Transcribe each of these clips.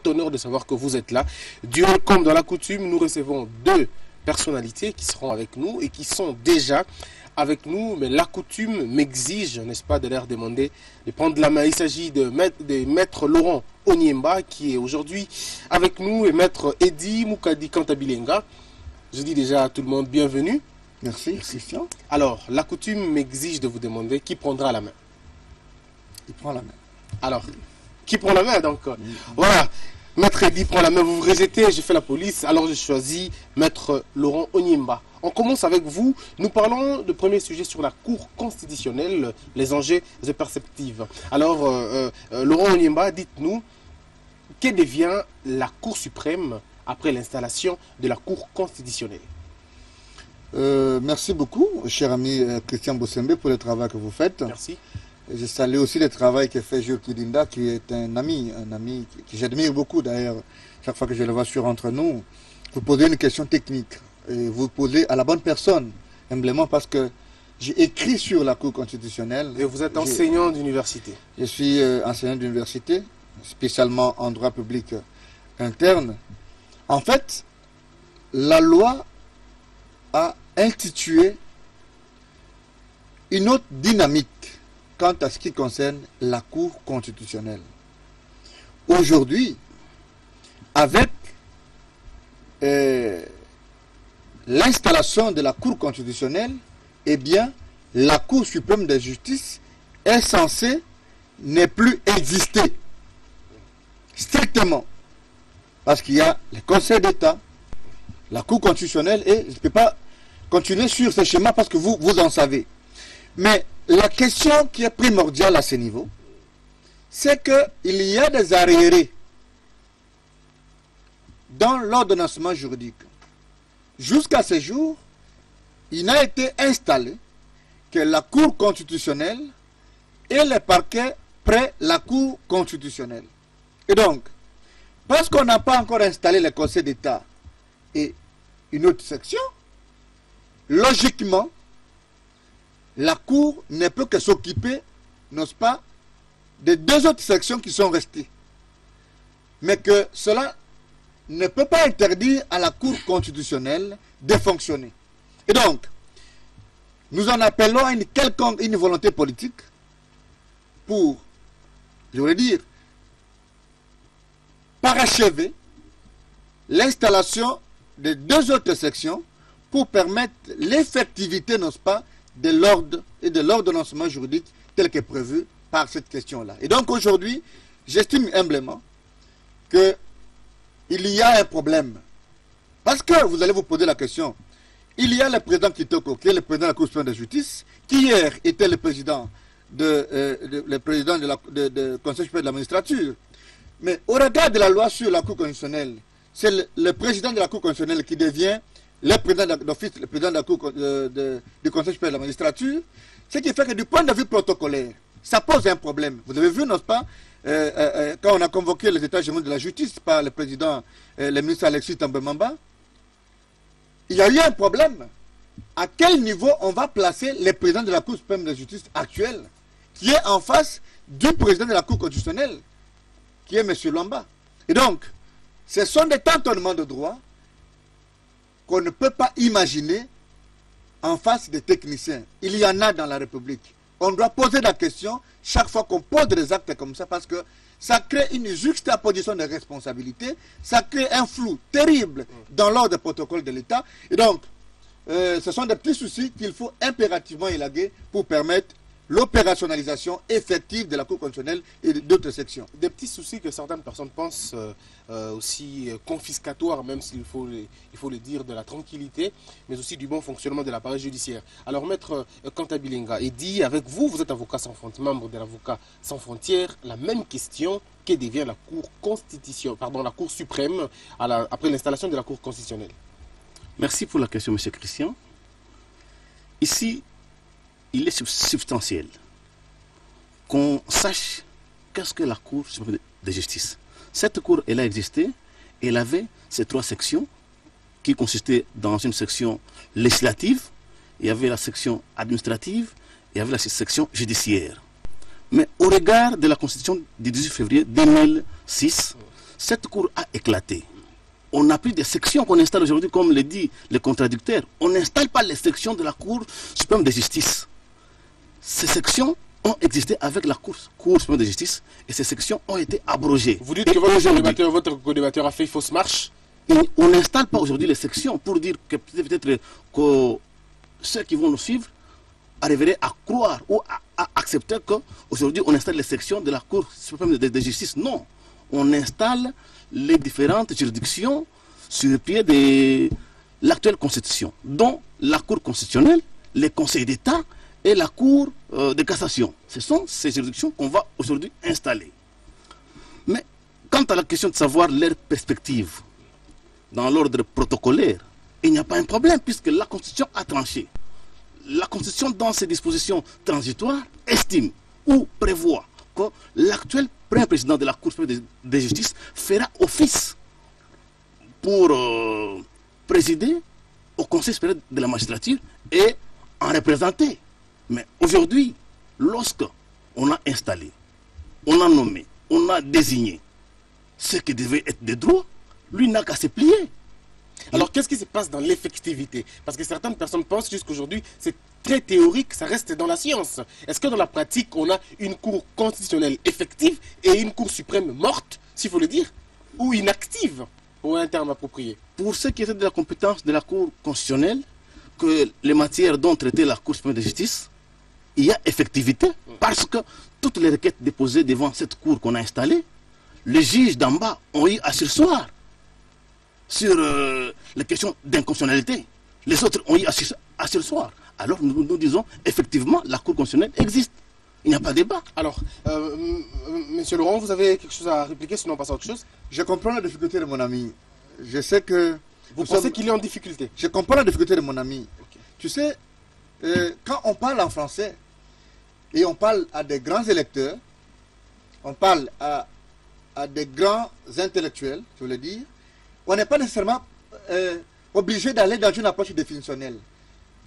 honneur de savoir que vous êtes là. Dieu, comme dans la coutume, nous recevons deux personnalités qui seront avec nous et qui sont déjà avec nous, mais la coutume m'exige, n'est-ce pas, de leur demander de prendre la main. Il s'agit de maître Laurent Onyemba qui est aujourd'hui avec nous et maître Eddy Moukadi Kantabilenga. Je dis déjà à tout le monde bienvenue. Merci, Christian. Alors, la coutume m'exige de vous demander qui prendra la main. Il prend la main. Alors, qui prend la main donc? Voilà, maître Eddy prend la main, vous vous rejetez, j'ai fait la police, alors j'ai choisi maître Laurent Onyemba. On commence avec vous. Nous parlons de premier sujet sur la Cour constitutionnelle, les enjeux et perspectives. Alors, Laurent Onyemba, dites-nous, que devient la Cour suprême après l'installation de la Cour constitutionnelle? Merci beaucoup, cher ami Christian Bossembe, pour le travail que vous faites. Merci. Je salue aussi le travail que fait Jules Kidinda, qui est un ami que j'admire beaucoup d'ailleurs. Chaque fois que je le vois sur Entre nous, vous posez une question technique. Et vous posez à la bonne personne, humblement, parce que j'ai écrit sur la Cour constitutionnelle. Et vous êtes enseignant d'université? Je suis enseignant d'université, spécialement en droit public interne. En fait, la loi a institué une autre dynamique quant à ce qui concerne la Cour constitutionnelle. Aujourd'hui, avec l'installation de la Cour constitutionnelle, eh bien, la Cour suprême de justice est censée ne plus exister. Strictement. Parce qu'il y a le Conseil d'État, la Cour constitutionnelle, et je ne peux pas continuer sur ce schéma parce que vous en savez. Mais la question qui est primordiale à ce niveau, c'est qu'il y a des arriérés dans l'ordonnancement juridique. Jusqu'à ce jour, il n'a été installé que la Cour constitutionnelle et les parquets près la Cour constitutionnelle. Et donc, parce qu'on n'a pas encore installé le Conseil d'État et une autre section, logiquement, la Cour ne peut que s'occuper, n'est-ce pas, des deux autres sections qui sont restées. Mais que cela ne peut pas interdire à la Cour constitutionnelle de fonctionner. Et donc, nous en appelons à une volonté politique pour, je voulais dire, parachever l'installation des deux autres sections pour permettre l'effectivité, n'est-ce pas, de l'ordre et de l'ordonnancement juridique tel que prévu par cette question-là. Et donc aujourd'hui, j'estime humblement que il y a un problème. Parce que vous allez vous poser la question, il y a le président Kitoko, qui est le président de la Cour suprême de justice, qui hier était le président du Conseil supérieur de la magistrature. Mais au regard de la loi sur la Cour constitutionnelle, c'est le président de la Cour constitutionnelle qui devient le président d'office, le président de la Cour du Conseil supérieur de la magistrature, ce qui fait que du point de vue protocolaire, ça pose un problème. Vous avez vu, n'est-ce pas, quand on a convoqué les États généraux de la justice par le président, le ministre Alexis Tambemamba, il y a eu un problème. À quel niveau on va placer le président de la Cour suprême de justice actuelle, qui est en face du président de la Cour constitutionnelle, qui est M. Lomba. Et donc, ce sont des tâtonnements de droit qu'on ne peut pas imaginer en face des techniciens. Il y en a dans la République. On doit poser la question chaque fois qu'on pose des actes comme ça, parce que ça crée une juxtaposition de responsabilités, ça crée un flou terrible dans l'ordre des protocoles de l'État. Et donc, ce sont des petits soucis qu'il faut impérativement élaguer pour permettre l'opérationnalisation effective de la Cour constitutionnelle et d'autres sections. Des petits soucis que certaines personnes pensent aussi confiscatoires, même s'il faut le dire, de la tranquillité, mais aussi du bon fonctionnement de l'appareil judiciaire. Alors, maître Kantabilenga, Eddy, avec vous, vous êtes avocat sans frontières, membre de l'Avocat sans frontières, la même question, que devient la la Cour suprême après l'installation de la Cour constitutionnelle? Merci pour la question, M. Christian. Ici, il est substantiel qu'on sache qu'est-ce que la Cour suprême de justice. Cette Cour, elle a existé, elle avait ces trois sections qui consistaient dans une section législative, il y avait la section administrative, et il y avait la section judiciaire. Mais au regard de la Constitution du 18 février 2006, cette cour a éclaté. On n'a plus des sections qu'on installe aujourd'hui, comme le dit le contradicteur. On n'installe pas les sections de la Cour suprême de justice. Ces sections ont existé avec la Cour suprême de justice et ces sections ont été abrogées. Vous dites que votre co-débatteur a fait fausse marche? Et on n'installe pas aujourd'hui les sections pour dire que peut-être que ceux qui vont nous suivre arriveraient à croire ou à accepter qu'aujourd'hui on installe les sections de la Cour suprême de justice. Non, on installe les différentes juridictions sur le pied de l'actuelle constitution, dont la Cour constitutionnelle, les conseils d'État et la Cour de cassation. Ce sont ces juridictions qu'on va aujourd'hui installer. Mais quant à la question de savoir leur perspective dans l'ordre protocolaire, il n'y a pas un problème puisque la Constitution a tranché. La Constitution, dans ses dispositions transitoires, estime ou prévoit que l'actuel premier président de la Cour suprême de justice fera office pour présider au Conseil supérieur de la magistrature et en représenter. Mais aujourd'hui, lorsque on a installé, on a nommé, on a désigné ce qui devait être des droits, lui n'a qu'à se plier. Alors qu'est-ce qui se passe dans l'effectivité? Parce que certaines personnes pensent jusqu'aujourd'hui c'est très théorique, ça reste dans la science. Est-ce que dans la pratique on a une cour constitutionnelle effective et une cour suprême morte, s'il faut le dire, ou inactive, pour un terme approprié? Pour ce qui était de la compétence de la Cour constitutionnelle, que les matières dont traitait la Cour suprême de justice, il y a effectivité, parce que toutes les requêtes déposées devant cette cour qu'on a installée, les juges d'en bas ont eu à surseoir sur les questions d'inconstitutionnalité. Les autres ont eu à surseoir. Alors nous disons, effectivement, la Cour constitutionnelle existe. Il n'y a pas de débat. Alors, Monsieur Laurent, vous avez quelque chose à répliquer, sinon on passe à autre chose? Je comprends la difficulté de mon ami. Je sais que... Vous pensez qu'il est en difficulté? Je comprends la difficulté de mon ami. Okay. Tu sais, quand on parle en français, et on parle à des grands électeurs, on parle à des grands intellectuels, je veux le dire, on n'est pas nécessairement obligé d'aller dans une approche définitionnelle.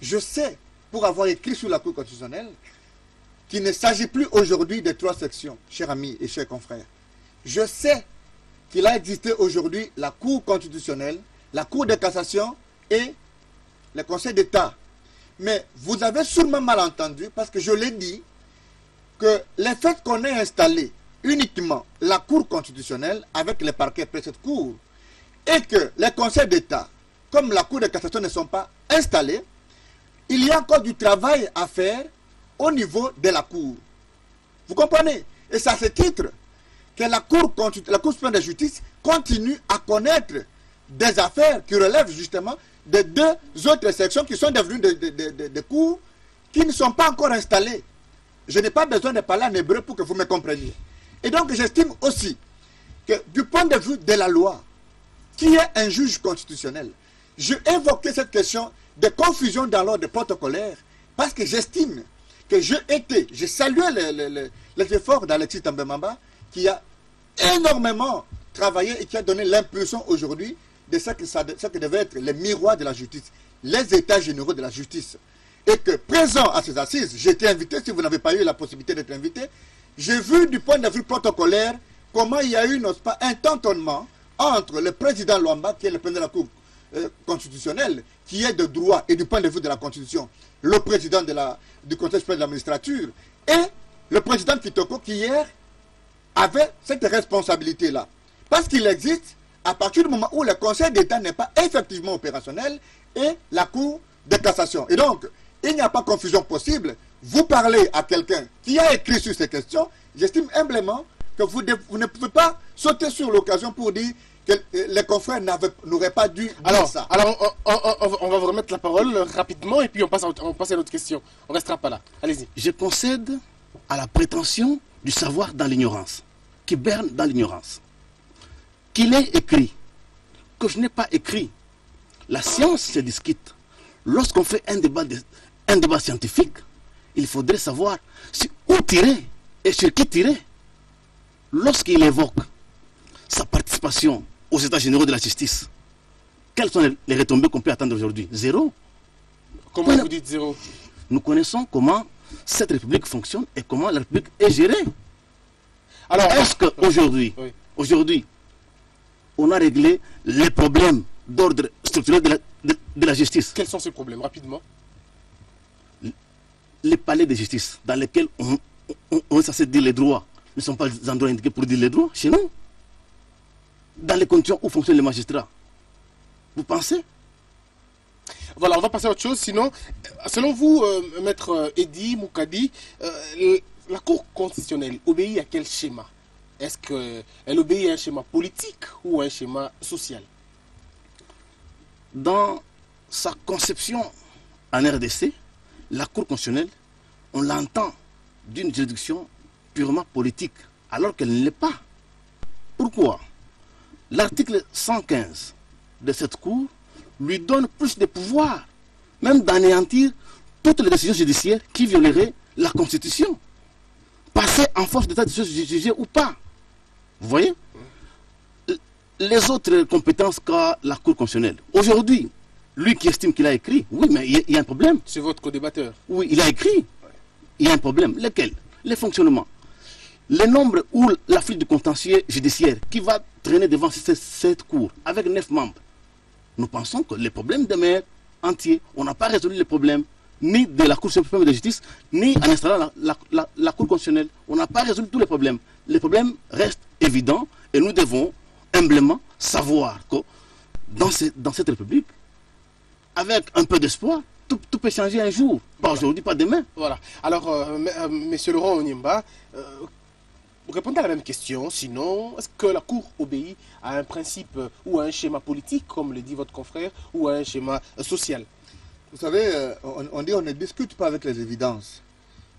Je sais, pour avoir écrit sur la Cour constitutionnelle, qu'il ne s'agit plus aujourd'hui des 3 sections, chers amis et chers confrères. Je sais qu'il a existé aujourd'hui la Cour constitutionnelle, la Cour de cassation et le Conseil d'État. Mais vous avez sûrement mal entendu, parce que je l'ai dit, que le fait qu'on ait installé uniquement la Cour constitutionnelle avec les parquets près de cette Cour, et que les conseils d'État, comme la Cour de cassation, ne sont pas installés, il y a encore du travail à faire au niveau de la Cour. Vous comprenez? Et c'est à ce titre que la Cour suprême de justice continue à connaître des affaires qui relèvent justement des 2 autres sections qui sont devenues des cours qui ne sont pas encore installées. Je n'ai pas besoin de parler en hébreu pour que vous me compreniez. Et donc j'estime aussi que du point de vue de la loi, qui est un juge constitutionnel, je évoquais cette question de confusion dans l'ordre protocolaire parce que j'estime que j'ai salué les efforts d'Alexis Tambemamba qui a énormément travaillé et qui a donné l'impulsion aujourd'hui de ce que devait être le miroir de la justice, les états généraux de la justice. Et que présent à ces assises, j'ai été invité, si vous n'avez pas eu la possibilité d'être invité, j'ai vu du point de vue protocolaire comment il y a eu, n'est-ce pas, un tâtonnement entre le président Luamba, qui est le président de la Cour constitutionnelle, qui est de droit et du point de vue de la Constitution, le président du Conseil supérieur de la magistrature, et le président Kitoko, qui hier avait cette responsabilité-là. Parce qu'il existe, à partir du moment où le Conseil d'État n'est pas effectivement opérationnel, et la Cour de cassation. Et donc, il n'y a pas de confusion possible. Vous parlez à quelqu'un qui a écrit sur ces questions, j'estime humblement que vous ne pouvez pas sauter sur l'occasion pour dire que les confrères n'auraient pas dû dire ça. Alors, on va vous remettre la parole rapidement et puis on passe à l'autre question. On ne restera pas là. Allez-y. Je concède à la prétention du savoir dans l'ignorance, qui berne dans l'ignorance. Qu'il ait écrit, que je n'ai pas écrit. La science se discute. Lorsqu'on fait un débat scientifique, il faudrait savoir où tirer et sur qui tirer. Lorsqu'il évoque sa participation aux États généraux de la justice, quelles sont les retombées qu'on peut attendre aujourd'hui? 0. Comment vous dites 0? Nous connaissons comment cette République fonctionne et comment la République est gérée. Alors, est-ce qu'aujourd'hui, on a réglé les problèmes d'ordre structurel de la justice. Quels sont ces problèmes, rapidement? Les palais de justice dans lesquels on est censé dire les droits ne sont pas des endroits indiqués pour dire les droits chez nous. Dans les conditions où fonctionnent les magistrats. Vous pensez? Voilà, on va passer à autre chose. Sinon, selon vous, maître Eddy Moukadi, la Cour constitutionnelle obéit à quel schéma? Est-ce qu'elle obéit à un schéma politique ou à un schéma social? Dans sa conception en RDC, la Cour constitutionnelle, on l'entend d'une juridiction purement politique, alors qu'elle ne l'est pas. Pourquoi? L'article 115 de cette Cour lui donne plus de pouvoir, même d'anéantir toutes les décisions judiciaires qui violeraient la Constitution. Passer en force d'état de choses jugées ou pas. Vous voyez? Les autres compétences qu'a la Cour constitutionnelle. Aujourd'hui, lui qui estime qu'il a écrit, oui, mais il y a un problème. C'est votre co-débatteur. Oui, il a écrit. Il y a un problème. Lequel? Les fonctionnements. Le nombre ou la file de contentieux judiciaire qui va traîner devant cette Cour avec 9 membres. Nous pensons que les problèmes demeurent entiers. On n'a pas résolu les problèmes ni de la Cour suprême de justice, ni en installant la Cour constitutionnelle. On n'a pas résolu tous les problèmes. Les problèmes restent évidents et nous devons humblement savoir que dans cette République, avec un peu d'espoir, tout peut changer un jour. Pas aujourd'hui, pas demain. Voilà. Alors, monsieur Laurent Onyimba, répondez à la même question. Sinon, est-ce que la Cour obéit à un principe ou à un schéma politique, comme le dit votre confrère, ou à un schéma social? Vous savez, on dit on ne discute pas avec les évidences.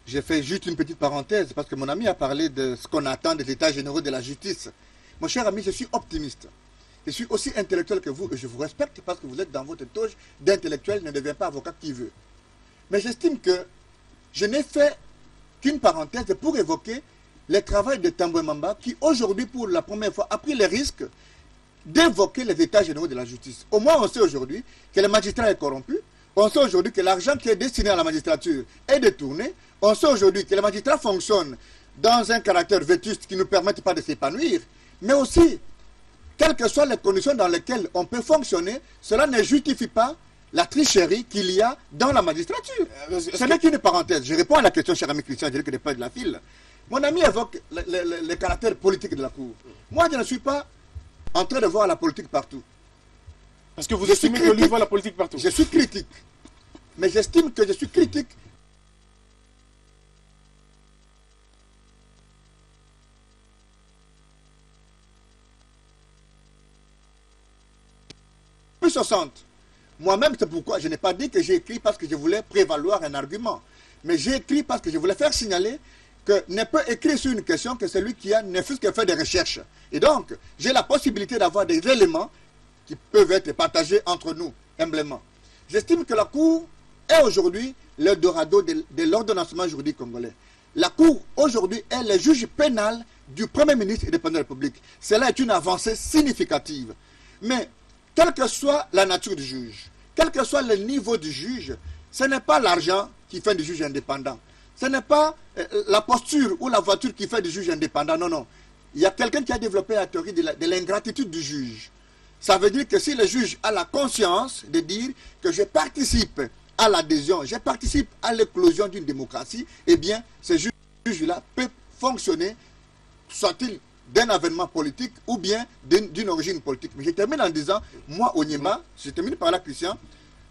J'ai fait juste une petite parenthèse parce que mon ami a parlé de ce qu'on attend des états généraux de la justice. Mon cher ami, je suis optimiste. Je suis aussi intellectuel que vous et je vous respecte parce que vous êtes dans votre toge d'intellectuel, ne devient pas avocat qui veut. Mais j'estime que je n'ai fait qu'une parenthèse pour évoquer le travail de Tambwe Mamba qui aujourd'hui pour la première fois a pris le risque d'évoquer les états généraux de la justice. Au moins on sait aujourd'hui que le magistrat est corrompu, on sait aujourd'hui que l'argent qui est destiné à la magistrature est détourné, on sait aujourd'hui que les magistrats fonctionnent dans un caractère vétuste qui ne permet pas de s'épanouir, mais aussi, quelles que soient les conditions dans lesquelles on peut fonctionner, cela ne justifie pas la tricherie qu'il y a dans la magistrature. Ce n'est qu'une parenthèse. Je réponds à la question, cher ami Christian, je dirais que n'est pas de la file. Mon ami évoque le caractère politique de la Cour. Moi, je ne suis pas en train de voir la politique partout. Parce que vous estimez que lui voit la politique partout. Je suis critique. Mais j'estime que je suis critique plus 60. Moi-même, c'est pourquoi je n'ai pas dit que j'ai écrit parce que je voulais prévaloir un argument. Mais j'ai écrit parce que je voulais faire signaler que ne peut écrire sur une question que celui qui a ne fût-ce que fait des recherches. Et donc, j'ai la possibilité d'avoir des éléments qui peuvent être partagés entre nous, humblement. J'estime que la Cour est aujourd'hui le dorado de l'ordonnancement juridique congolais. La Cour, aujourd'hui, est le juge pénal du Premier ministre et du président de la République. Cela est une avancée significative. Mais, quelle que soit la nature du juge, quel que soit le niveau du juge, ce n'est pas l'argent qui fait du juge indépendant. Ce n'est pas la posture ou la voiture qui fait du juge indépendant. Non, non. Il y a quelqu'un qui a développé la théorie de l'ingratitude du juge. Ça veut dire que si le juge a la conscience de dire que je participe à l'adhésion, je participe à l'éclosion d'une démocratie, eh bien, ce juge-là peut fonctionner, soit-il d'un avènement politique ou bien d'une origine politique. Mais je termine en disant, moi, Onyimba, je termine par là, Christian,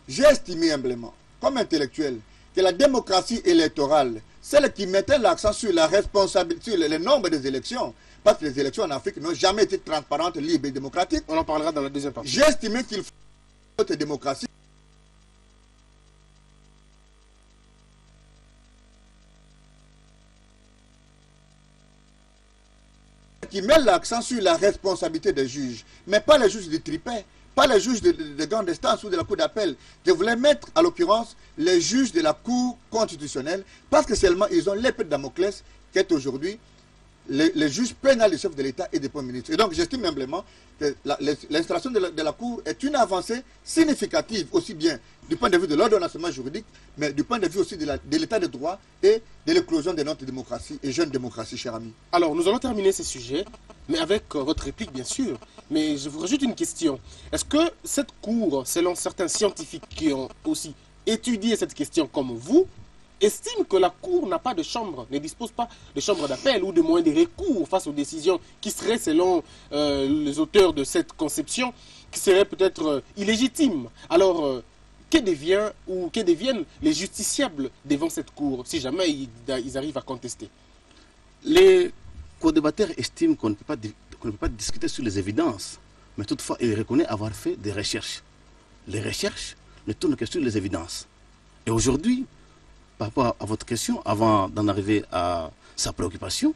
j'ai estimé humblement, comme intellectuel, que la démocratie électorale, celle qui mettait l'accent sur la responsabilité, sur le nombre des élections, parce que les élections en Afrique n'ont jamais été transparentes, libres et démocratiques. On en parlera dans la deuxième partie. J'ai estimé qu'il faut une démocratie qui met l'accent sur la responsabilité des juges, mais pas les juges du tripet, pas les juges de grande instance ou de la cour d'appel. Je voulais mettre, à l'occurrence, les juges de la cour constitutionnelle, parce que seulement ils ont l'épée de Damoclès, qui est aujourd'hui les juges pénals du chef de l'État et des premiers ministres. Et donc, j'estime humblement que l'installation de la Cour est une avancée significative, aussi bien du point de vue de l'ordonnancement juridique, mais du point de vue aussi de l'État de droit et de l'éclosion de notre démocratie et jeune démocratie, cher ami. Alors, nous allons terminer ce sujet. mais avec votre réplique, bien sûr. Mais je vous rajoute une question. Est-ce que cette cour, selon certains scientifiques qui ont aussi étudié cette question comme vous, estime que la Cour n'a pas de chambre, ne dispose pas de chambre d'appel ou de moyens de recours face aux décisions qui seraient, selon les auteurs de cette conception, qui seraient peut-être illégitimes. Alors, que deviennent les justiciables devant cette Cour, si jamais ils arrivent à contester? Les co-débatteurs estiment qu'on ne peut pas discuter sur les évidences, mais toutefois, ils reconnaissent avoir fait des recherches. Les recherches ne tournent que sur les évidences. Et aujourd'hui, par rapport à votre question, avant d'en arriver à sa préoccupation,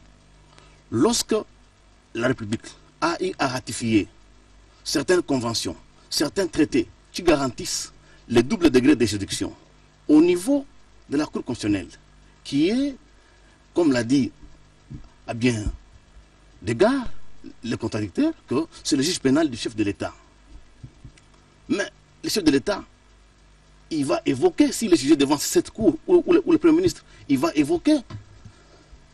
lorsque la République a ratifié certaines conventions, certains traités qui garantissent le double degré de juridiction au niveau de la Cour constitutionnelle, qui est, comme l'a dit à bien d'égard le contradicteur, que c'est le juge pénal du chef de l'État. Mais le chef de l'État, il va évoquer, s'il est jugé devant cette cour, ou le Premier ministre, il va évoquer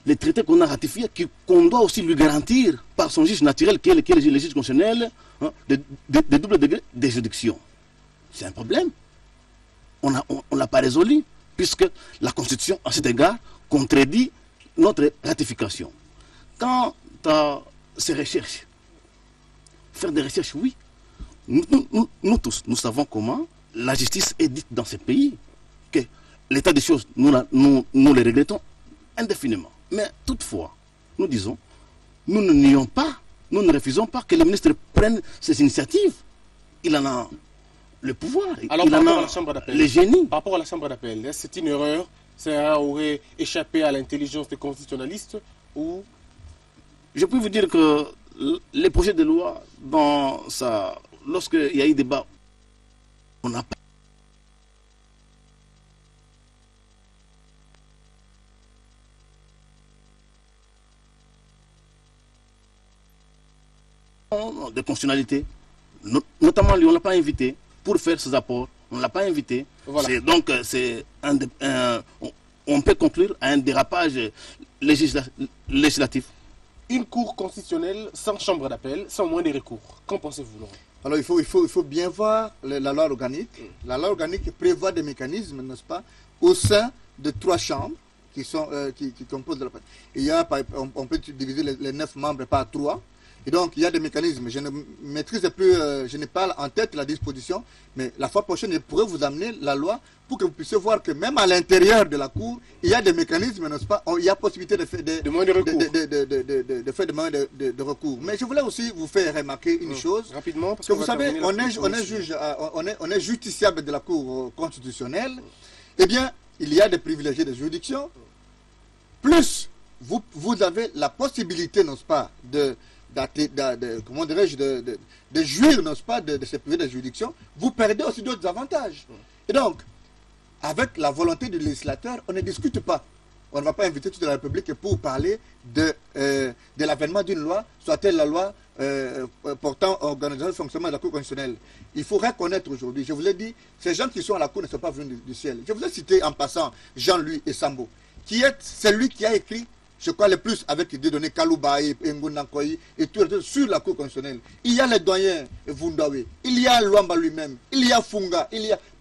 les traités qu'on a ratifiés, qu'on doit aussi lui garantir par son juge naturel, qui est le juge constitutionnel, hein, de double degré de juridiction. C'est un problème. On ne l'a pas résolu, puisque la Constitution, à cet égard, contredit notre ratification. Quant à ces recherches, faire des recherches, oui. Nous tous, nous savons comment la justice est dite dans ce pays, que l'état des choses, nous les regrettons indéfiniment. Mais toutefois, nous disons, nous ne nions pas, nous ne refusons pas que le ministre prenne ces initiatives. Il en a le pouvoir, alors, il en a le génie. Par rapport à la chambre d'appel, c'est une erreur, ça aurait échappé à l'intelligence des constitutionnalistes ou... Je peux vous dire que les projets de loi, lorsqu'il y a eu débat, on n'a pas de constitutionnalité. Notamment, on ne l'a pas invité pour faire ses apports. On ne l'a pas invité. Voilà. Donc, on peut conclure à un dérapage législatif. Une cour constitutionnelle sans chambre d'appel, sans moyen de recours. Qu'en pensez-vous, Laurent? Alors il faut bien voir la loi organique. La loi organique prévoit des mécanismes, n'est-ce pas, au sein de 3 chambres qui composent la partie. Il y a, on peut diviser les 9 membres par 3. Et donc, il y a des mécanismes. Je ne maîtrise plus, je n'ai pas en tête la disposition, mais la fois prochaine, je pourrais vous amener la loi pour que vous puissiez voir que même à l'intérieur de la Cour, il y a des mécanismes, n'est-ce pas? Il y a possibilité de faire des moyens de recours. Mais je voulais aussi vous faire remarquer une chose. Rapidement, parce que vous savez, on est justiciable de la Cour constitutionnelle. Eh bien, il y a des privilégiés de juridiction. Plus, vous avez la possibilité, n'est-ce pas, de jouir, n'est-ce pas, de ces privilèges de juridiction, vous perdez aussi d'autres avantages. Et donc, avec la volonté du législateur, on ne discute pas. On ne va pas inviter toute la République pour parler de l'avènement d'une loi, soit-elle la loi portant organisation et fonctionnement de la Cour constitutionnelle. Il faut reconnaître aujourd'hui, je vous l'ai dit, ces gens qui sont à la Cour ne sont pas venus du ciel. Je vous ai cité en passant Jean-Louis Essambo, qui est celui qui a écrit, je crois, le plus avec des données Kalouba et Ngunankoyi et tout sur la Cour constitutionnelle. Il y a les doyens Vundawe, il y a Luamba lui-même, il y a Funga,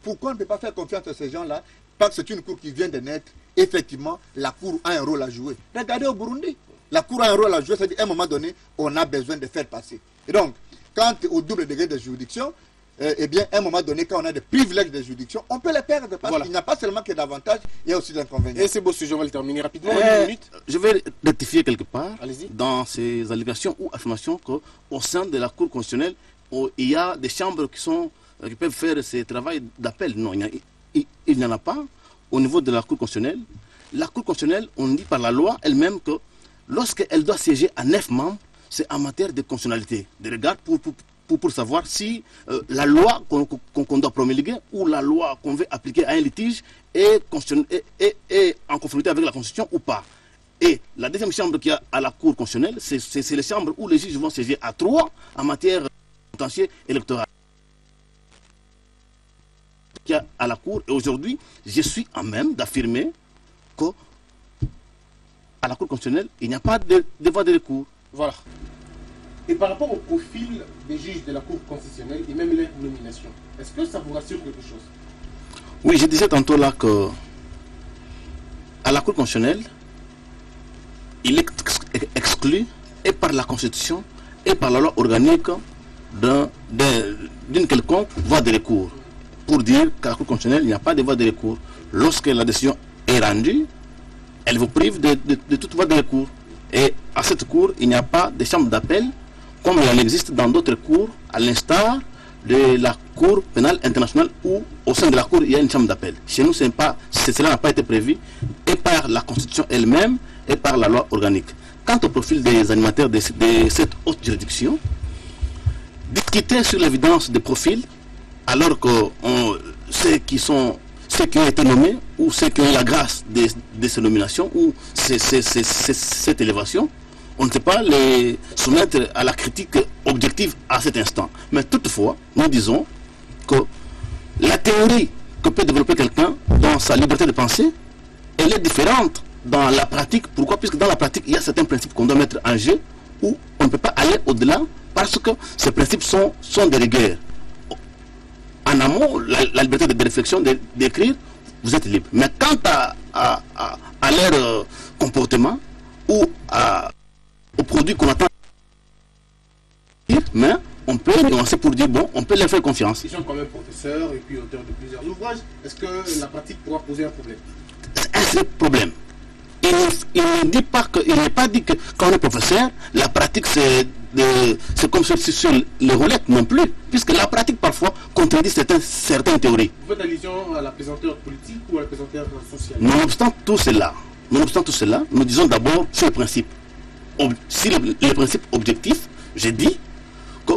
Pourquoi on ne peut pas faire confiance à ces gens-là? Parce que c'est une Cour qui vient de naître. Effectivement, la Cour a un rôle à jouer. Regardez au Burundi. La Cour a un rôle à jouer, c'est-à-dire qu'à un moment donné, on a besoin de faire passer. Et donc, quant au double degré de juridiction, eh bien, à un moment donné, quand on a des privilèges de juridiction, on peut les perdre parce qu'il n'y a pas seulement que d'avantages, il y a aussi d'inconvénients. Et c'est beau sujet, on va le terminer rapidement. Je vais rectifier quelque part Allez-y. Dans ces allégations ou affirmations qu'au sein de la Cour constitutionnelle, il y a des chambres qui peuvent faire ce travail d'appel. Non, il n'y en a pas. Au niveau de la Cour constitutionnelle, on dit par la loi elle-même que lorsqu'elle doit siéger à 9 membres, c'est en matière de constitutionnalité, de regard pour savoir si la loi qu'on doit promulguer ou la loi qu'on veut appliquer à un litige est en conformité avec la Constitution ou pas. Et la deuxième chambre qu'il y a à la Cour constitutionnelle, c'est les chambres où les juges vont siéger à 3 en matière contentieux électoral. Qu'il y a à la Cour, et aujourd'hui, je suis en même d'affirmer qu'à la Cour constitutionnelle, il n'y a pas de voie de recours. Voilà. Et par rapport au profil des juges de la Cour constitutionnelle et même leur nomination, est-ce que ça vous rassure quelque chose? Oui, je disais tantôt là que à la Cour constitutionnelle, il est exclu et par la Constitution et par la loi organique d'une quelconque voie de recours. Pour dire qu'à la Cour constitutionnelle, il n'y a pas de voie de recours. Lorsque la décision est rendue, elle vous prive de toute voie de recours. Et à cette cour, il n'y a pas de chambre d'appel comme il en existe dans d'autres cours, à l'instar de la Cour pénale internationale où au sein de la Cour il y a une chambre d'appel. Chez nous, cela n'a pas été prévu et par la Constitution elle-même et par la loi organique. Quant au profil des animateurs de cette haute juridiction, discuter sur l'évidence des profils alors que ceux qui ont été nommés ou ceux qui ont eu la grâce de ces nominations ou cette élévation, on ne peut pas les soumettre à la critique objective à cet instant. Mais toutefois, nous disons que la théorie que peut développer quelqu'un dans sa liberté de penser, elle est différente dans la pratique. Pourquoi? Puisque dans la pratique, il y a certains principes qu'on doit mettre en jeu où on ne peut pas aller au-delà parce que ces principes sont des rigueurs. En amont, la liberté de réflexion, d'écrire, vous êtes libre. Mais quant à leur comportement ou aux produits qu'on attend, mais on peut nuancer pour dire, bon, on peut leur faire confiance. Ils sont quand même professeurs et puis auteurs de plusieurs ouvrages. Est-ce que la pratique pourra poser un problème? C'est un problème. Il ne dit pas il n'est pas dit que quand on est professeur, la pratique c'est comme sur les roulettes non plus, puisque la pratique parfois contredit certaines théories. Vous faites allusion à la pesanteur politique ou à la pesanteur sociale? Nonobstant tout cela, nous disons d'abord sur le principe. Si le principe objectif, j'ai dit que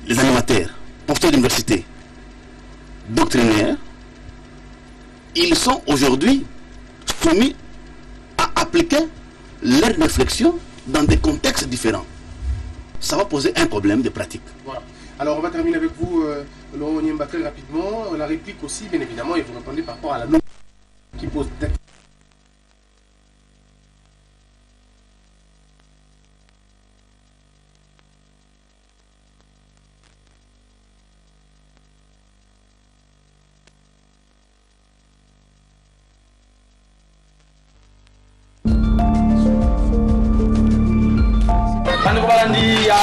les animateurs, professeurs d'université, doctrinaires, ils sont aujourd'hui soumis à appliquer leur réflexion dans des contextes différents. Ça va poser un problème de pratique. Voilà. Alors on va terminer avec vous, Laurent Onyemba, très rapidement. La réplique aussi, bien évidemment, et vous répondez par rapport à la loi qui pose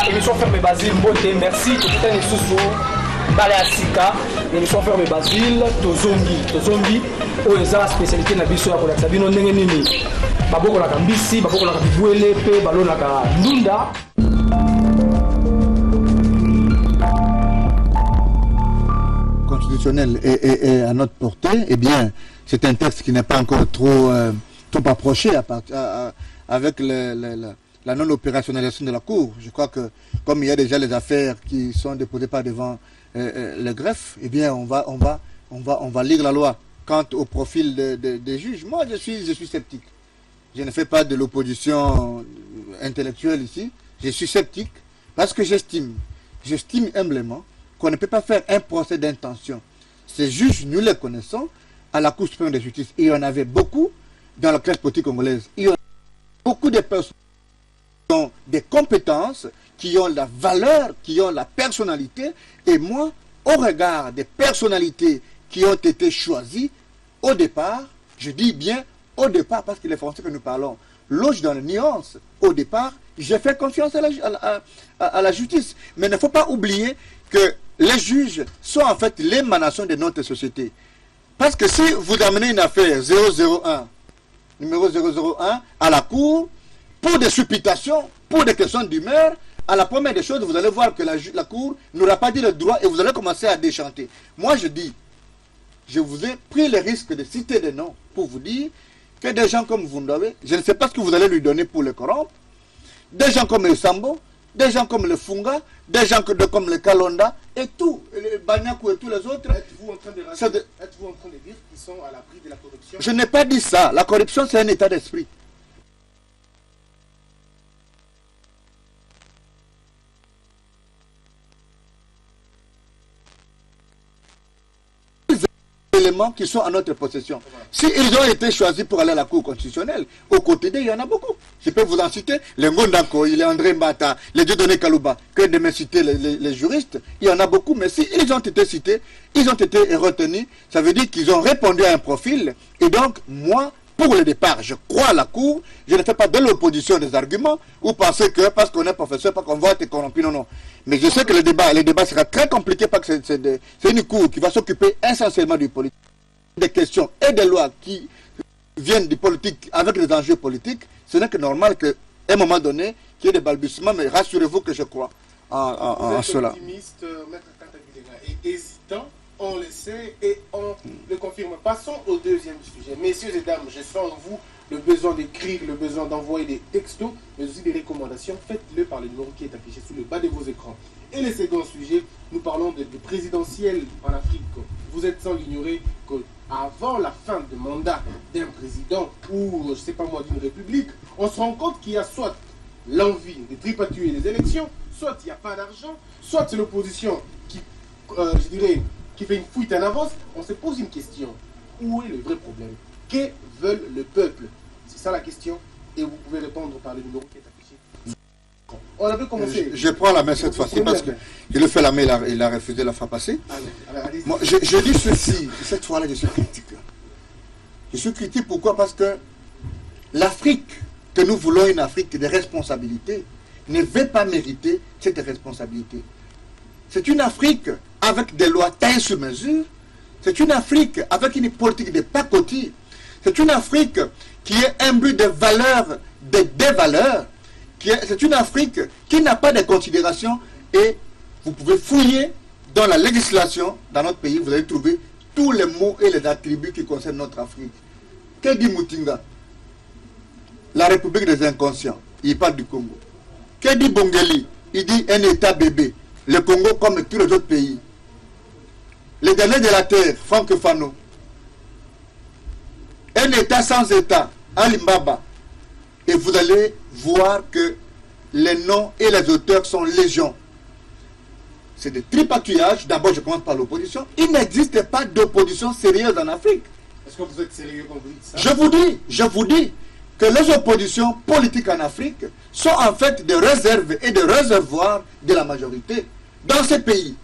émission ferme Basile Mbote, merci tout le temps sous Balé Asika, émission ferme Basile, Tozombi, Oeza spécialité na biso ya kolakisa bino ndenge nini babokolaka mbisi, babokolaka bibwele pe balonaka ndunda. Constitutionnel et à notre portée, eh bien, c'est un texte qui n'est pas encore trop approché avec la non-opérationnalisation de la Cour. Je crois que comme il y a déjà les affaires qui sont déposées par devant le greffe, eh bien on va lire la loi. Quant au profil des juges, moi je suis sceptique. Je ne fais pas de l'opposition intellectuelle ici. Je suis sceptique parce que j'estime humblement qu'on ne peut pas faire un procès d'intention. Ces juges, nous les connaissons à la Cour suprême de justice. Il y en avait beaucoup dans la classe politique congolaise. Il y en a beaucoup de personnes qui ont des compétences, qui ont la valeur, qui ont la personnalité. Et moi, au regard des personnalités qui ont été choisies, au départ, je dis bien au départ, parce que les Français que nous parlons logent dans les nuances. Au départ, j'ai fait confiance à la justice. Mais il ne faut pas oublier que les juges sont en fait l'émanation de notre société. Parce que si vous amenez une affaire 001, numéro 001, à la Cour, pour des supputations, pour des questions d'humeur, à la première des choses, vous allez voir que la Cour n'aura pas dit le droit et vous allez commencer à déchanter. Moi, je dis, je vous ai pris le risque de citer des noms pour vous dire que des gens comme Vundawe, je ne sais pas ce que vous allez lui donner pour le corrompre, des gens comme le Sambo, des gens comme le Funga, des gens comme le Kalonda, et tout, le Banyaku et tous les autres. Êtes-vous en train de dire qu'ils sont à l'abri de la corruption? Je n'ai pas dit ça. La corruption, c'est un état d'esprit. éléments qui sont à notre possession. Si ils ont été choisis pour aller à la Cour constitutionnelle, au quotidien, il y en a beaucoup. Je peux vous en citer. Les Ngondako, il est André Mbata, les Dieudonné Kalouba, que de me citer les juristes, il y en a beaucoup. Mais si ils ont été cités, ils ont été retenus, ça veut dire qu'ils ont répondu à un profil. Et donc, moi, pour le départ, je crois à la Cour, je ne fais pas de l'opposition des arguments, ou penser que parce qu'on est professeur, parce qu'on va être corrompu, non, non. Mais je sais que le débat sera très compliqué parce que c'est une Cour qui va s'occuper essentiellement du politique, des questions et des lois qui viennent du politique avec des enjeux politiques. Ce n'est que normal qu'à un moment donné, qu'il y ait des balbutiements, mais rassurez-vous que je crois en cela. Optimiste, Maître Kantabilega, et hésitant, on le sait et on le confirme. Passons au deuxième sujet. Messieurs et dames, je sens en vous le besoin d'écrire, le besoin d'envoyer des textos, mais aussi des recommandations. Faites-le par le numéro qui est affiché sous le bas de vos écrans. Et le second sujet, nous parlons de présidentiel en Afrique. Vous êtes sans l'ignorer qu'avant la fin de mandat d'un président ou, je ne sais pas moi, d'une république, on se rend compte qu'il y a soit l'envie de tripatuer les élections, soit il n'y a pas d'argent, soit c'est l'opposition qui, je dirais, qui fait une fuite en avance. On se pose une question. Où est le vrai problème? Que veulent le peuple? C'est ça la question. Et vous pouvez répondre par le numéro qui est affiché. On avait commencé. Je prends la main cette fois-ci parce que je le fais la main, il a refusé la fois passée. Moi, je dis ceci, cette fois-là, je suis critique. Je suis critique pourquoi? Parce que l'Afrique, que nous voulons une Afrique de responsabilité, ne veut pas mériter cette responsabilité. C'est une Afrique avec des lois taillées sur mesure. C'est une Afrique avec une politique de pacotille. C'est une Afrique qui est imbue de valeurs, de dévaleurs. C'est une Afrique qui n'a pas de considération. Et vous pouvez fouiller dans la législation, dans notre pays, vous allez trouver tous les mots et les attributs qui concernent notre Afrique. Que dit Moutinga? La République des inconscients. Il parle du Congo. Que dit Bongeli? Il dit un État bébé. Le Congo comme tous les autres pays. Les derniers de la terre, Franck Fano. Un État sans État, Alimbaba. Et vous allez voir que les noms et les auteurs sont légion. C'est des tripatouillages. D'abord, je commence par l'opposition. Il n'existe pas d'opposition sérieuse en Afrique. Est-ce que vous êtes sérieux quand vous dites ça? Je vous dis que les oppositions politiques en Afrique sont en fait des réserves et des réservoirs de la majorité dans ces pays,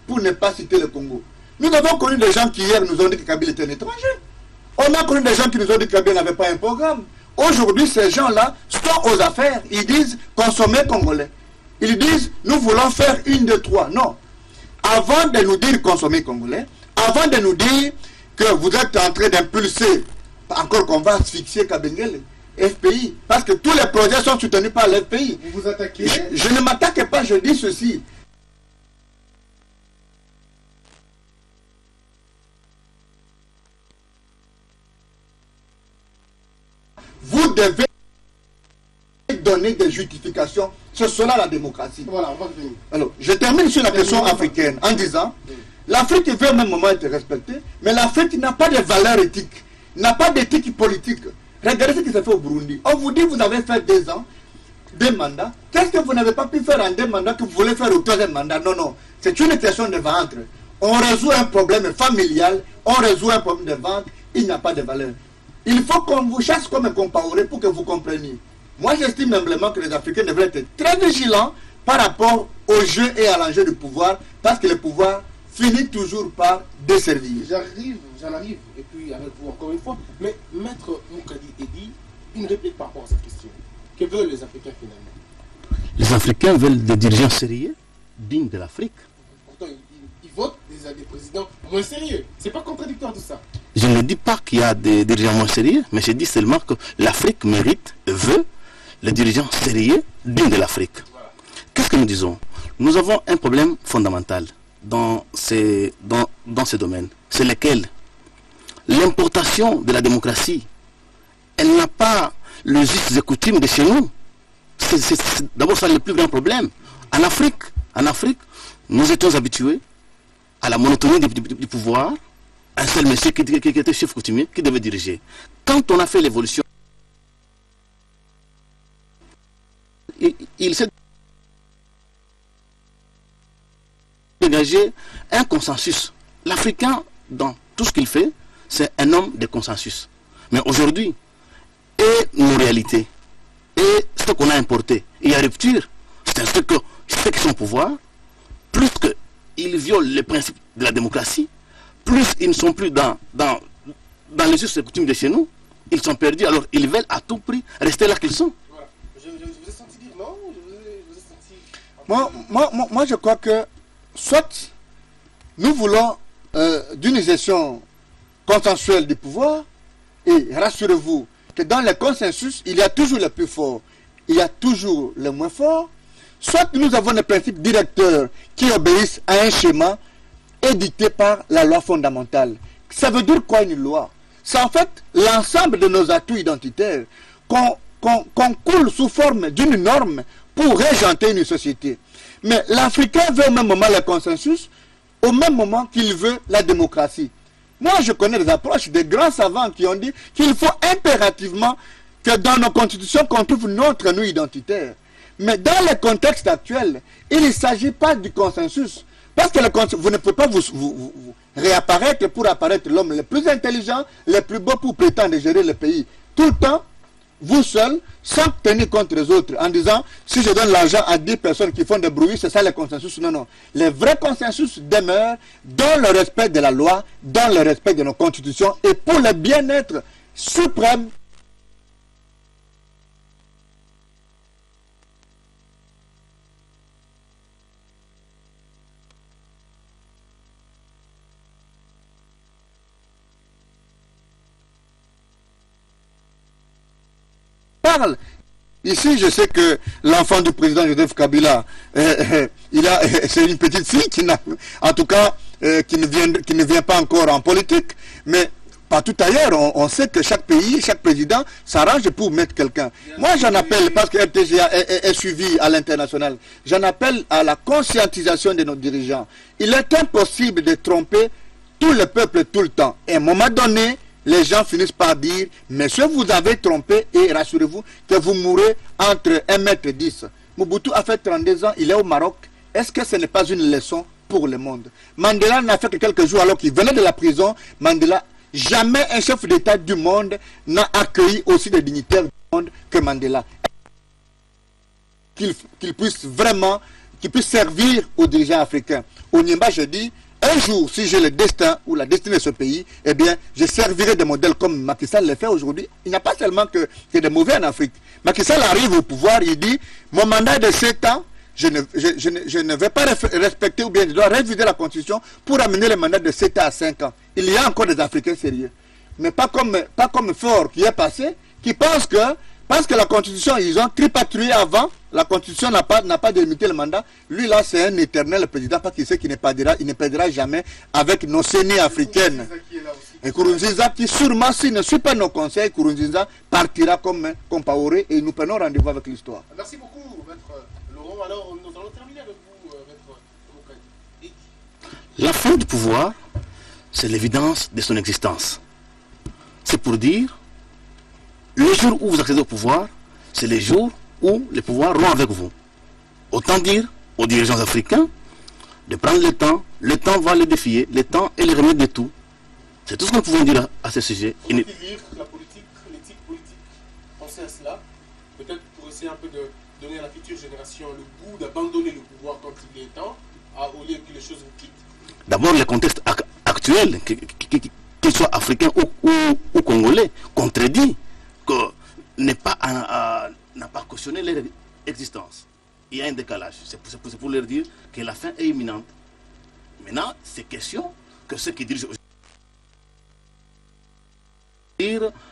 pour ne pas citer le Congo. Nous avons connu des gens qui hier nous ont dit que Kabila était un étranger. On a connu des gens qui nous ont dit que Kabila n'avait pas un programme. Aujourd'hui, ces gens-là sont aux affaires. Ils disent consommer congolais. Ils disent nous voulons faire 1, 2, 3. Non. Avant de nous dire consommer congolais, avant de nous dire que vous êtes en train d'impulser, encore qu'on va asphyxier Kabengele, FPI, parce que tous les projets sont soutenus par l'FPI. Vous vous attaquez? Je ne m'attaque pas, je dis ceci. Vous devez donner des justifications. C'est cela la démocratie. Voilà, on va venir. Alors, je termine sur la question africaine en disant l'Afrique veut au même moment être respectée, mais l'Afrique n'a pas de valeurs éthiques, n'a pas d'éthique politique. Regardez ce qui s'est fait au Burundi. On vous dit vous avez fait 2 ans, 2 mandats. Qu'est-ce que vous n'avez pas pu faire en 2 mandats que vous voulez faire au 3e mandat? Non, non. C'est une question de ventre. On résout un problème familial, on résout un problème de ventre, il n'y a pas de valeur. Il faut qu'on vous chasse comme un compaoré pour que vous compreniez. Moi, j'estime humblement que les Africains devraient être très vigilants par rapport au jeu et à l'enjeu du pouvoir, parce que le pouvoir finit toujours par desservir. J'en arrive, et puis avec vous encore une fois. Mais Maître Moukadi Edi, une réplique par rapport à cette question. Que veulent les Africains finalement? Les Africains veulent des dirigeants sérieux, dignes de l'Afrique. Pourtant, ils votent des présidents moins sérieux. C'est pas contradictoire tout ça. Je ne dis pas qu'il y a des dirigeants moins sérieux, mais je dis seulement que l'Afrique mérite, veut les dirigeants sérieux, dignes de l'Afrique. Voilà. Qu'est-ce que nous disons? Nous avons un problème fondamental dans ces domaines. C'est lequel? L'importation de la démocratie. Elle n'a pas le juste des coutumes de chez nous. C'est d'abord ça le plus grand problème. En Afrique, nous étions habitués à la monotonie du pouvoir. Un seul monsieur qui était chef coutumier, qui devait diriger. Quand on a fait l'évolution, il s'est dégagé un consensus. L'Africain, dans tout ce qu'il fait, c'est un homme de consensus. Mais aujourd'hui, et nos réalités, et ce qu'on a importé, il y a rupture. C'est-à-dire que ceux qui sont au pouvoir, plus qu'ils violent les principes de la démocratie, plus ils ne sont plus dans les us et coutumes de chez nous, ils sont perdus, alors ils veulent à tout prix rester là qu'ils sont. Voilà. Je vous ai senti dire non, je vous ai senti... Moi, je crois que soit nous voulons d'une gestion consensuelle du pouvoir, et rassurez-vous que dans le consensus, il y a toujours le plus fort, il y a toujours le moins fort, soit nous avons des principes directeurs qui obéissent à un schéma édicté par la loi fondamentale. Ça veut dire quoi une loi? C'est en fait l'ensemble de nos atouts identitaires qu'on coule sous forme d'une norme pour régenter une société. Mais l'Africain veut au même moment le consensus, au même moment qu'il veut la démocratie. Moi, je connais des approches des grands savants qui ont dit qu'il faut impérativement que dans nos constitutions, qu'on trouve notre nous identitaire. Mais dans le contexte actuel, il ne s'agit pas du consensus. Parce que vous ne pouvez pas vous réapparaître pour apparaître l'homme le plus intelligent, le plus beau pour prétendre gérer le pays. Tout le temps, vous seul, sans tenir compte des autres, en disant, si je donne l'argent à 10 personnes qui font des bruits, c'est ça le consensus. Non, non. Le vrai consensus demeure dans le respect de la loi, dans le respect de nos constitutions et pour le bien-être suprême. Parle. Ici, je sais que l'enfant du président Joseph Kabila, c'est une petite fille qui n'a, en tout cas, qui ne vient pas encore en politique, mais partout ailleurs, on sait que chaque pays, chaque président s'arrange pour mettre quelqu'un. Moi, j'en appelle, parce que RTGA est suivi à l'international, j'en appelle à la conscientisation de nos dirigeants. Il est impossible de tromper tout le peuple tout le temps. Et à un moment donné, les gens finissent par dire, monsieur, vous avez trompé et rassurez-vous que vous mourrez entre 1,10 m. Mobutu a fait 32 ans, il est au Maroc. Est-ce que ce n'est pas une leçon pour le monde? Mandela n'a fait que quelques jours alors qu'il venait de la prison. Mandela, jamais un chef d'État du monde n'a accueilli aussi des dignitaires du monde que Mandela. Qu'il puisse vraiment, qu'il puisse servir aux dirigeants africains. Au Nimba, je dis, un jour, si j'ai le destin ou la destinée de ce pays, eh bien, je servirai de modèle comme Macky Sall le fait aujourd'hui. Il n'y a pas seulement que des mauvais en Afrique. Macky Sall arrive au pouvoir, il dit, mon mandat de 7 ans, je ne vais pas respecter ou bien je dois réviser la constitution pour amener le mandat de 7 ans à 5 ans. Il y a encore des Africains sérieux. Mais pas comme Fort qui est passé, qui pense que parce que la constitution, ils ont tripatouillé avant, la constitution n'a pas délimité le mandat. Lui là, c'est un éternel président, parce qu'il sait qu'il ne perdra jamais avec nos saignées africaines. Et Nkurunziza, qui sûrement, s'il ne suit pas nos conseils, Nkurunziza partira comme Compaoré et nous prenons rendez-vous avec l'histoire. Merci beaucoup, Maître Laurent. Alors, nous allons terminer avec vous, Maître Mokadi. La fin du pouvoir, c'est l'évidence de son existence. C'est pour dire, le jour où vous accédez au pouvoir, c'est le jour où le pouvoir rompt avec vous. Autant dire aux dirigeants africains de prendre le temps va les défier, le temps est le remède de tout. C'est tout ce que nous pouvons dire à ce sujet. Faut lire la politique, l'éthique politique, penser à cela, peut-être pour essayer un peu de donner à la future génération le goût d'abandonner le pouvoir quand il est temps, au lieu que les choses vous quittent. D'abord, le contexte actuel, qu'il soit africain ou congolais, contredit que n'a pas cautionné leur existence. Il y a un décalage. C'est pour leur dire que la fin est imminente. Maintenant, c'est question que ceux qui dirigent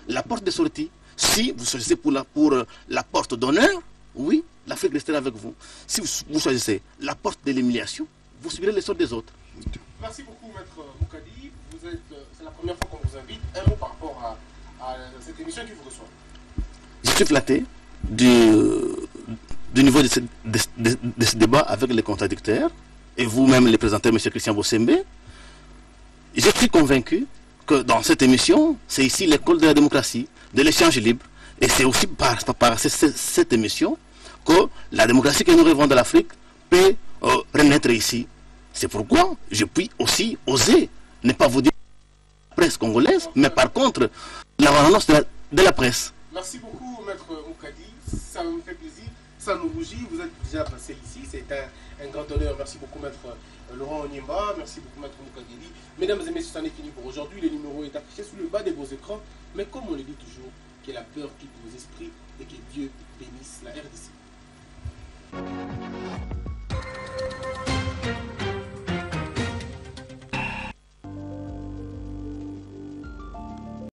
la porte de sortie. Si vous choisissez pour la porte d'honneur, oui, l'Afrique restera avec vous. Si vous choisissez la porte de l'humiliation, vous subirez les sorts des autres. Merci beaucoup, Maître Mokadi. C'est la première fois qu'on vous invite. Un mot par rapport à cette émission qui vous reçoit. Je suis flatté du niveau de ce débat avec les contradicteurs et vous-même les présenteurs, M. Christian Bossembe. Je suis convaincu que dans cette émission, c'est ici l'école de la démocratie, de l'échange libre. Et c'est aussi par cette émission que la démocratie que nous rêvons de l'Afrique peut renaître ici. C'est pourquoi je puis aussi oser ne pas vous dire presse congolaise, mais par contre, l'abandon de la presse. Merci beaucoup, Maître Moukadi. Ça me fait plaisir. Ça nous rougit. Vous êtes déjà passé ici. C'est un grand honneur. Merci beaucoup, Maître Laurent Onyemba. Merci beaucoup, Maître Moukadi. Mesdames et messieurs, c'en est fini pour aujourd'hui. Le numéro est affiché sous le bas de vos écrans. Mais comme on le dit toujours, que la peur quitte vos esprits et que Dieu bénisse la RDC.